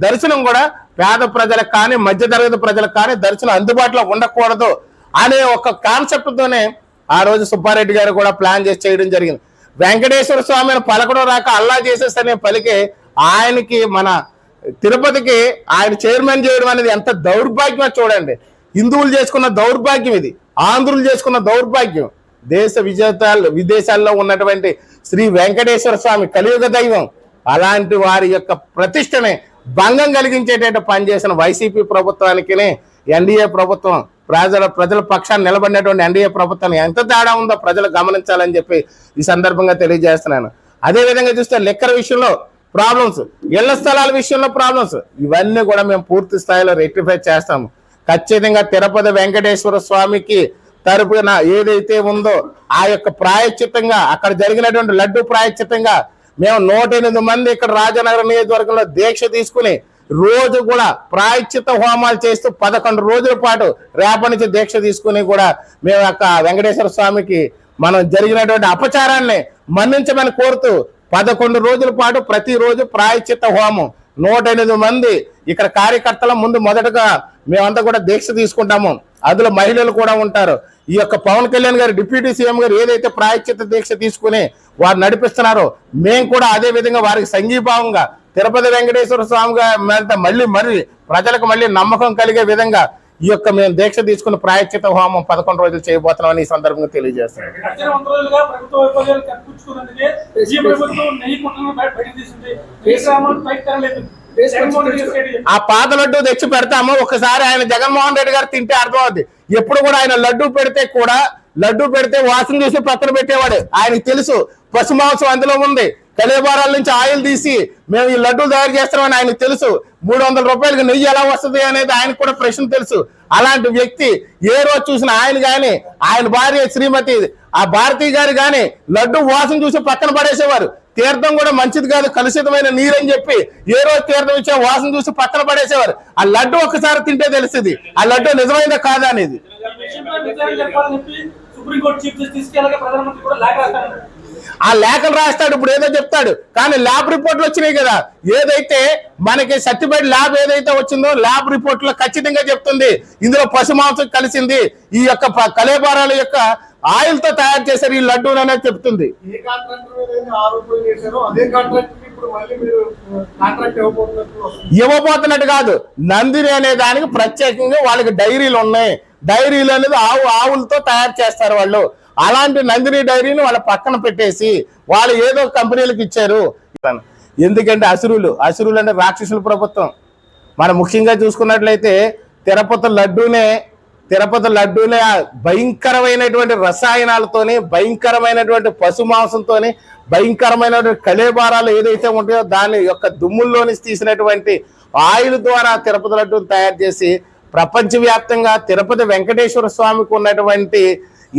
దర్శనం కూడా పేద ప్రజలకు కానీ మధ్యతరగతి ప్రజలకు కానీ దర్శనం అందుబాటులో ఉండకూడదు అనే ఒక కాన్సెప్ట్ తోనే ఆ రోజు సుబ్బారెడ్డి గారు కూడా ప్లాన్ చేసి చేయడం జరిగింది. వెంకటేశ్వర స్వామిని పలకడం రాక అల్లా చేసేస్తనే పలికి ఆయనకి మన తిరుపతికి ఆయన చైర్మన్ చేయడం అనేది ఎంత దౌర్భాగ్యమో చూడండి. హిందువులు చేసుకున్న దౌర్భాగ్యం ఇది, ఆంధ్రులు చేసుకున్న దౌర్భాగ్యం. దేశ విదేశాల్లో ఉన్నటువంటి శ్రీ వెంకటేశ్వర స్వామి కలియుగ దైవం, అలాంటి వారి యొక్క ప్రతిష్టని భంగం కలిగించేటట్టు పనిచేసిన వైసీపీ ప్రభుత్వానికి ఎన్డీఏ ప్రభుత్వం ప్రజల పక్షాన్ని నిలబడినటువంటి ఎన్డీఏ ప్రభుత్వం ఎంత తేడా ఉందో ప్రజలు గమనించాలని చెప్పి ఈ సందర్భంగా తెలియజేస్తున్నాను. అదేవిధంగా చూస్తే లిక్కర్ విషయంలో ప్రాబ్లమ్స్, ఇళ్ల స్థలాల విషయంలో ప్రాబ్లమ్స్, ఇవన్నీ కూడా మేము పూర్తి స్థాయిలో రెక్టిఫై చేస్తాము. ఖచ్చితంగా తిరుపతి వెంకటేశ్వర స్వామికి తరపున ఏదైతే ఉందో ఆ యొక్క ప్రాయశ్చిత్తంగా అక్కడ జరిగినటువంటి లడ్డు ప్రాయశ్చిత్తంగా మేము 108 మంది ఇక్కడ రాజనగరం నియోజకవర్గంలో దీక్ష తీసుకుని రోజు కూడా ప్రాయశ్చిత్త హోమాలు చేస్తూ 11 రోజుల పాటు రేపటి నుంచి దీక్ష తీసుకుని కూడా మేము యొక్క వెంకటేశ్వర స్వామికి మనం జరిగినటువంటి అపచారాన్ని మన్నించమని కోరుతూ 11 రోజుల పాటు ప్రతిరోజు ప్రాయశ్చిత్త హోమం 108 మంది ఇక్కడ కార్యకర్తల ముందు మొదటగా మేమంతా కూడా దీక్ష తీసుకుంటాము. అందులో మహిళలు కూడా ఉంటారు. ఈ యొక్క పవన్ కళ్యాణ్ గారు డిప్యూటీ సీఎం గారు ఏదైతే ప్రాయశ్చిత్త దీక్ష తీసుకుని వారు నడిపిస్తున్నారో మేము కూడా అదే విధంగా వారికి సంఘీభావంగా తిరుపతి వెంకటేశ్వర స్వామి మీద మళ్ళీ ప్రజలకు మళ్ళీ నమ్మకం కలిగే విధంగా ఈ యొక్క మేము దీక్ష తీసుకుని ప్రాయశ్చిత్త హోమం 11 రోజులు చేయబోతున్నామని ఈ సందర్భంగా తెలియజేస్తున్నాం. ఆ పాత లడ్డు తెచ్చి పెడతాము. ఒకసారి ఆయన జగన్మోహన్ రెడ్డి గారు తింటే అర్థం అవుద్ది. ఎప్పుడు కూడా ఆయన లడ్డు పెడితే వాసన చూసి పక్కన పెట్టేవాడు. ఆయనకు తెలుసు పశు మాంసం అందులో ఉంది, కలేబారాల నుంచి ఆయిల్ తీసి మేము ఈ లడ్డు తయారు చేస్తామని ఆయనకు తెలుసు. 300 రూపాయలకి నెయ్యి ఎలా వస్తుంది అనేది ఆయనకు కూడా ప్రశ్న తెలుసు. అలాంటి వ్యక్తి ఏ రోజు చూసిన ఆయన కానీ ఆయన భార్య శ్రీమతి ఆ భారతీ గారు కానీ లడ్డు వాసన చూసి పక్కన పడేసేవారు. తీర్థం కూడా మంచిది కాదు, కలుషితమైన నీరని చెప్పి ఏ రోజు తీర్థం ఇచ్చే వాసన చూసి పక్కన పడేసేవారు. ఆ లడ్డు ఒక్కసారి తింటే తెలుస్తుంది ఆ లడ్డు నిజమైందా కాదా అనేది. ఆ లేఖలు రాస్తాడు, ఇప్పుడు ఏదో చెప్తాడు, కానీ ల్యాబ్ రిపోర్ట్లు వచ్చినాయి కదా. ఏదైతే మనకి సర్టిఫైడ్ ల్యాబ్ ఏదైతే వచ్చిందో ల్యాబ్ రిపోర్ట్ లో ఖచ్చితంగా చెప్తుంది ఇందులో పశు మాంసం కలిసింది, ఈ యొక్క కలేబారాల యొక్క ఆయిల్ తో తయారు చేశారు ఈ లడ్డూలు అనేది చెప్తుంది. ఇవ్వబోతున్నట్టు కాదు, నందిని అనే దానికి ప్రత్యేకంగా వాళ్ళకి డైరీలు ఉన్నాయి. డైరీలు అనేది ఆవులతో తయారు చేస్తారు వాళ్ళు. అలాంటి నందిని డైరీని వాళ్ళ పక్కన పెట్టేసి వాళ్ళు ఏదో కంపెనీలకు ఇచ్చారు. ఎందుకంటే అసురులు అంటే రాక్షసుల ప్రభుత్వం. మనం ముఖ్యంగా చూసుకున్నట్లయితే తిరుపతి లడ్డూనే భయంకరమైనటువంటి రసాయనాలతోని, భయంకరమైనటువంటి పశు మాంసంతోని, భయంకరమైనటువంటి కళేబారాలు ఏదైతే ఉంటాయో దాని యొక్క దుమ్ముల్లోని తీసినటువంటి ఆయిల్ ద్వారా తిరుపతి లడ్డూని తయారు చేసి ప్రపంచవ్యాప్తంగా తిరుపతి వెంకటేశ్వర స్వామికి ఉన్నటువంటి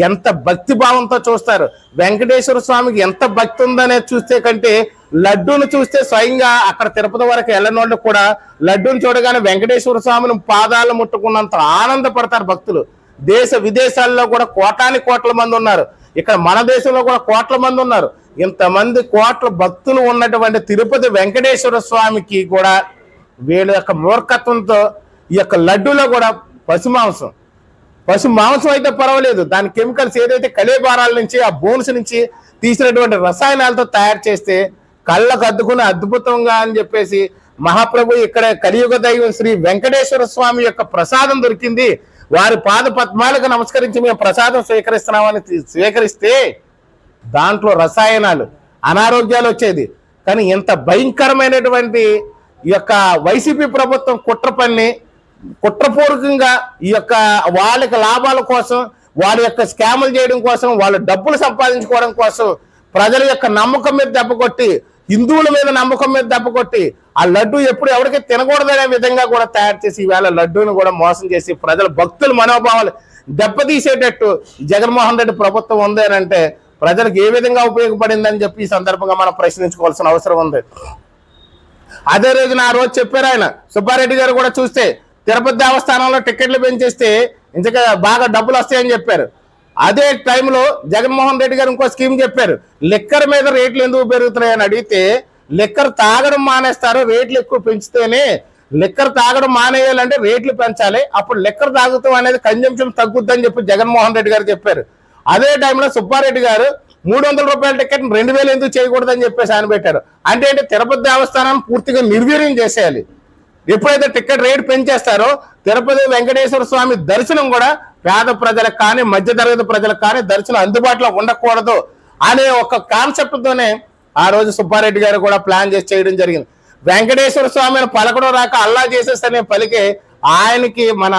ఎంత భక్తి భావంతో చూస్తారు. వెంకటేశ్వర స్వామికి ఎంత భక్తి ఉందనేది చూస్తే కంటే లడ్డూను చూస్తే స్వయంగా అక్కడ తిరుపతి వరకు వెళ్ళనోళ్ళు కూడా లడ్డూను చూడగానే వెంకటేశ్వర స్వామిని పాదాలు ముట్టుకున్నంత ఆనందపడతారు భక్తులు. దేశ విదేశాల్లో కూడా కోట్ల మంది ఉన్నారు. ఇక్కడ మన దేశంలో కూడా కోట్ల మంది ఉన్నారు. ఇంతమంది కోట్ల భక్తులు ఉన్నటువంటి తిరుపతి వెంకటేశ్వర స్వామికి కూడా వీళ్ళ యొక్క మూర్ఖత్వంతో ఈ యొక్క లడ్డూలో కూడా పశు మాంసం అయితే పర్వాలేదు, దాని కెమికల్స్ ఏదైతే కలేబారాల నుంచి ఆ బోన్స్ నుంచి తీసినటువంటి రసాయనాలతో తయారు చేస్తే కళ్ళకు అద్దుకుని అద్భుతంగా అని చెప్పేసి మహాప్రభు ఇక్కడ కలియుగ దైవం శ్రీ వెంకటేశ్వర స్వామి యొక్క ప్రసాదం దొరికింది, వారి పాద పద్మాలకు నమస్కరించి మేము ప్రసాదం స్వీకరిస్తే దాంట్లో రసాయనాలు అనారోగ్యాలు వచ్చేది. కానీ ఎంత భయంకరమైనటువంటి ఈ యొక్క వైసీపీ ప్రభుత్వం కుట్రపూర్వకంగా ఈ యొక్క వాళ్ళకి లాభాల కోసం, వాళ్ళ యొక్క స్కాములు చేయడం కోసం, వాళ్ళ డబ్బులు సంపాదించుకోవడం కోసం ప్రజల యొక్క నమ్మకం మీద దెబ్బకొట్టి, హిందువుల మీద నమ్మకం మీద దెబ్బకొట్టి ఆ లడ్డు ఎప్పుడు ఎవరికి తినకూడదనే విధంగా కూడా తయారు చేసి ఈవేళ లడ్డూని కూడా మోసం చేసి ప్రజల భక్తుల మనోభావాలు దెబ్బతీసేటట్టు జగన్మోహన్ రెడ్డి ప్రభుత్వం ఉంది అని అంటే ప్రజలకు ఏ విధంగా ఉపయోగపడిందని చెప్పి ఈ సందర్భంగా మనం ప్రశ్నించుకోవాల్సిన అవసరం ఉంది. అదే రోజున ఆ రోజు చెప్పారు ఆయన సుబ్బారెడ్డి గారు కూడా చూస్తే తిరుపతి దేవస్థానంలో టికెట్లు పెంచేస్తే ఇంకా బాగా డబ్బులు వస్తాయని చెప్పారు. అదే టైంలో జగన్మోహన్ రెడ్డి గారు ఇంకో స్కీమ్ చెప్పారు. లిక్కర్ మీద రేట్లు ఎందుకు పెరుగుతున్నాయని అడిగితే లిక్కర్ తాగడం మానేస్తారు, రేట్లు ఎక్కువ పెంచితేనే లిక్కర్ తాగడం మానేయాలంటే రేట్లు పెంచాలి, అప్పుడు లిక్కర్ తాగుతాం అనేది కన్జంప్షన్ తగ్గుద్దని చెప్పి జగన్మోహన్ రెడ్డి గారు చెప్పారు. అదే టైంలో సుబ్బారెడ్డి గారు 300 రూపాయల టికెట్ 2000 ఎందుకు చేయకూడదని చెప్పేసి ఆయన పెట్టారు. అంటే తిరుపతి దేవస్థానాన్ని పూర్తిగా నిర్వీర్యం చేసేయాలి. ఎప్పుడైతే టికెట్ రేట్ పెంచేస్తారో తిరుపతి వెంకటేశ్వర స్వామి దర్శనం కూడా పేద ప్రజలకు కానీ మధ్యతరగతి ప్రజలకు కానీ దర్శనం అందుబాటులో ఉండకూడదు అనే ఒక కాన్సెప్ట్ తోనే ఆ రోజు సుబ్బారెడ్డి గారు కూడా ప్లాన్ చేసి చేయడం జరిగింది. వెంకటేశ్వర స్వామిని పలకడం రాక అల్లా చేసేస్తనే పలికి ఆయనకి మన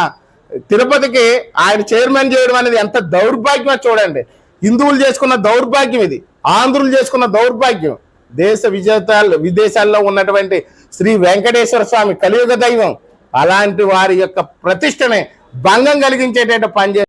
తిరుపతికి ఆయన చైర్మన్ చేయడం అనేది ఎంత దౌర్భాగ్యమో చూడండి. హిందువులు చేసుకున్న దౌర్భాగ్యం ఇది, ఆంధ్రులు చేసుకున్న దౌర్భాగ్యం. దేశ విదేశాల్లో ఉన్నటువంటి శ్రీ వెంకటేశ్వర స్వామి కలియుగ దైవం అలాంటి వారి యొక్క ప్రతిష్టని భంగం కలిగించేటట్టు పనిచేస్తారు.